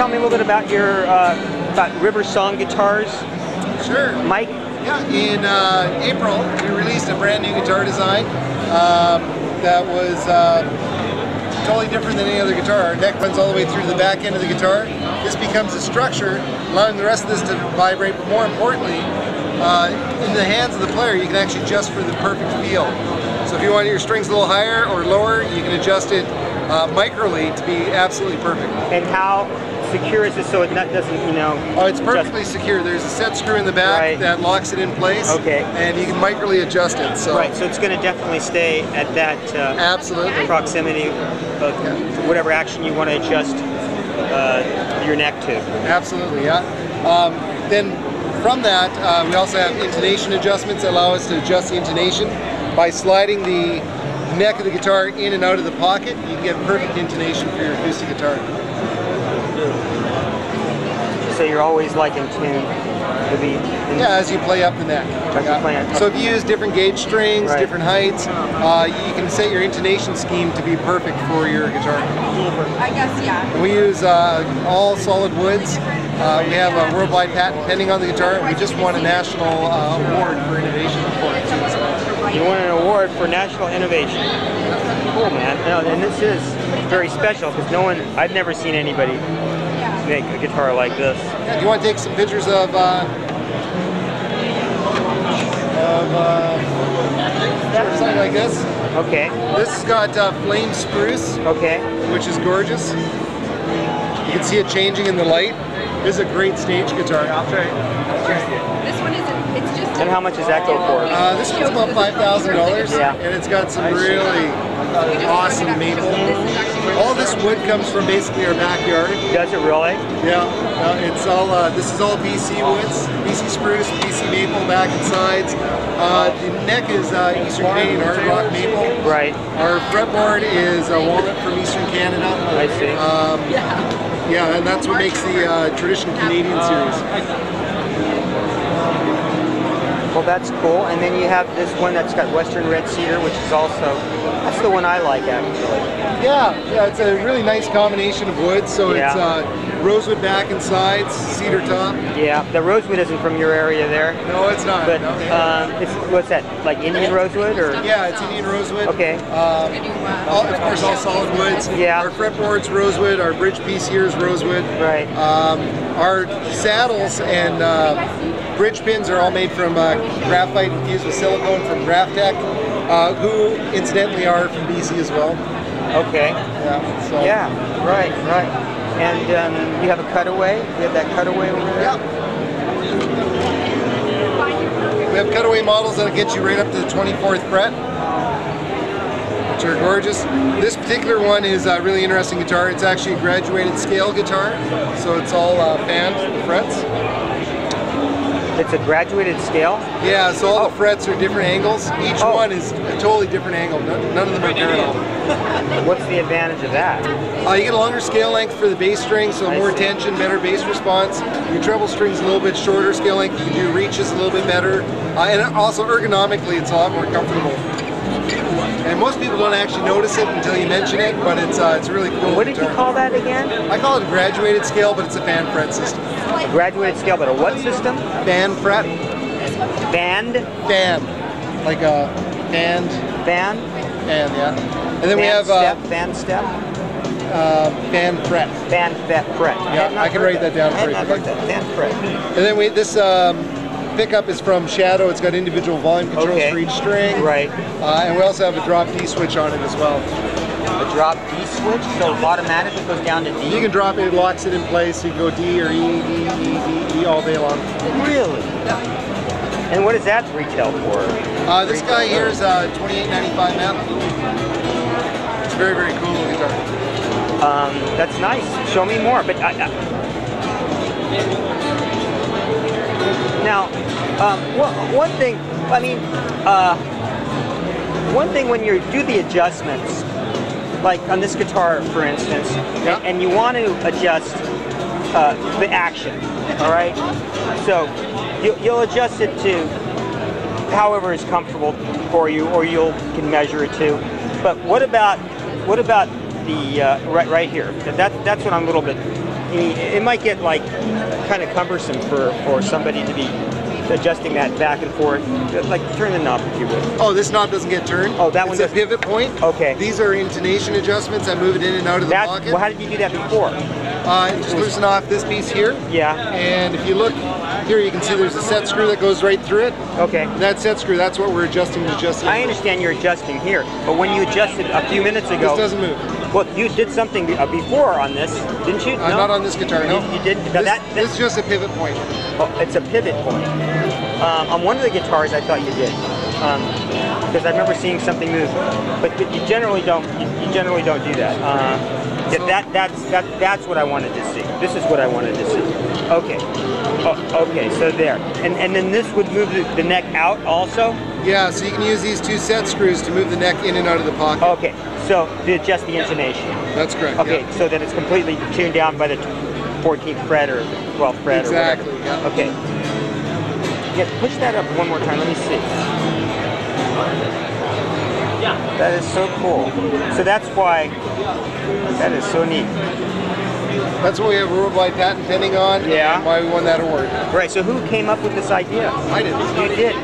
tell me a little bit about your about Riversong Guitars? Sure. Mike? Yeah, in April we released a brand new guitar design that was totally different than any other guitar. Our neck runs all the way through to the back end of the guitar. This becomes a structure, allowing the rest of this to vibrate, but more importantly, in the hands of the player, you can actually adjust for the perfect feel. So if you want your strings a little higher or lower, you can adjust it microly to be absolutely perfect. And how secure is this so it doesn't, you know? Oh, it's perfectly secure. There's a set screw in the back that locks it in place. Okay. And you can microly adjust it. So. Right, so it's going to definitely stay at that absolutely proximity of whatever action you want to adjust your neck to. Absolutely, yeah. Then from that, we also have intonation adjustments that allow us to adjust the intonation. By sliding the neck of the guitar in and out of the pocket, you can get perfect intonation for your acoustic guitar. So you're always like in tune with the... Yeah, as you play up the neck. So if you use different gauge strings, different heights, you can set your intonation scheme to be perfect for your guitar. I guess, yeah. And we use all solid woods. We have a worldwide patent pending on the guitar, and we just won a national award for innovation for it too. You won an award for national innovation. Cool, man. No, and this is very special because I've never seen anybody make a guitar like this. Yeah, do you want to take some pictures of something like this? Okay. This has got flame spruce. Okay. Which is gorgeous. You can see it changing in the light. This is a great stage guitar. This one isn't. It's just. And how much does that go for? This one's about $5,000. Yeah. And it's got some really awesome maple. All this wood comes from basically our backyard. Does it really? Yeah. It's all. This is all BC woods, BC spruce, BC maple back and sides. The neck is Eastern Canadian hard rock maple. Right. Our fretboard is a walnut from Eastern Canada. I see. Yeah, and that's what makes the Tradition Canadian series. Well, that's cool. And then you have this one that's got Western Red Cedar, which is also, that's the one I like actually. Yeah, it's a really nice combination of woods. So it's rosewood back and sides, cedar top. Yeah, the rosewood isn't from your area there. No, it's not. But it's, what's that, like Indian rosewood or? Yeah, it's Indian rosewood. Okay. Of course, all solid woods. Yeah. Our fretboard's rosewood. Our bridge piece here is rosewood. Right. Our saddles and bridge pins are all made from graphite infused with silicone from Graftech, who incidentally are from BC as well. Okay. Yeah. So. Yeah. Right. And you have a cutaway. We have that cutaway over there. Yeah. We have cutaway models that'll get you right up to the 24th fret, which are gorgeous. This particular one is a really interesting guitar. It's actually a graduated scale guitar, so it's all fanned, the frets. It's a graduated scale? Yeah, so all the frets are different angles. Each one is a totally different angle. None of them are parallel. What's the advantage of that? You get a longer scale length for the bass string, so more tension, better bass response. Your treble string's a little bit shorter scale length. You can do reaches a little bit better. And also ergonomically, it's a lot more comfortable. And most people don't actually notice it until you mention it, but it's really cool. What did you call that again? I call it a graduated scale, but it's a band fret system. A graduated scale, but a what system? Band fret. Band? Band. Like a band. Band? Band, yeah. And then we have band step? Band fret. Band fret. Yeah, I can write that down for you. Band fret. And then this pickup is from Shadow. It's got individual volume controls for each string. Right. And we also have a drop D switch on it as well. A drop D switch, so automatic it goes down to D? You can drop it, it locks it in place. You can go D or E, D all day long. Really? Yeah. And what does that retail for? This guy here is $28.95 now. It's very, very cool guitar. That's nice. Show me more. But now, one thing. I mean, one thing when you do the adjustments, like on this guitar, for instance, and you want to adjust the action. All right. So you'll adjust it to however is comfortable for you, or you can measure it to. But what about the right here? That's what I'm a little bit it might get like kind of cumbersome for somebody to be adjusting that back and forth. Like turn the knob if you would. Oh, this knob doesn't get turned? Oh, that one It's a doesn't. pivot point. Okay. These are intonation adjustments. I move it in and out of the pocket. Well, how did you do that before? Just loosen off this piece here. Yeah. And if you look here, you can see there's a set screw that goes right through it. Okay. And that set screw, that's what we're adjusting to adjust. I understand you're adjusting here, but when you adjusted a few minutes ago, This doesn't move. Well, you did something before on this, didn't you? No? Not on this guitar, no. You didn't? This is just a pivot point. Oh, it's a pivot point. On one of the guitars, I thought you did, because I remember seeing something move. But you generally don't. You generally don't do that. That's what I wanted to see. This is what I wanted to see. Okay. Oh, okay. So there, and then this would move the neck out also. Yeah. So you can use these two set screws to move the neck in and out of the pocket. Okay. So to adjust the intonation. That's correct. Okay. Yeah. So then it's completely tuned down by the 14th fret or 12th fret exactly, or whatever. Yeah. Okay. Yeah. Push that up one more time. Let me see. That is so cool. So that's why. That is so neat. That's what we have a worldwide patent pending on. Yeah. And why we won that award. Right. So who came up with this idea? I did. You did.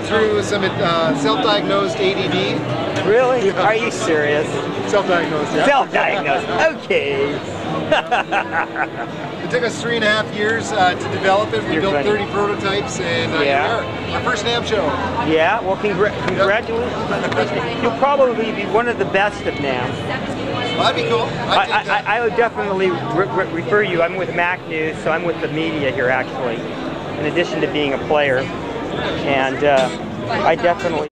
Through some self-diagnosed ADD. Really? Yeah. Are you serious? Self-diagnosed. Yeah. Self-diagnosed. Okay. It took us 3.5 years to develop it. We You're built funny. 30 prototypes, and here we are. Our first NAMM show. Yeah. Well, congratulations. You'll probably be one of the best of NAMM. Well, that'd be cool. I would definitely refer you. I'm with Mac News, so I'm with the media here actually, in addition to being a player. And I definitely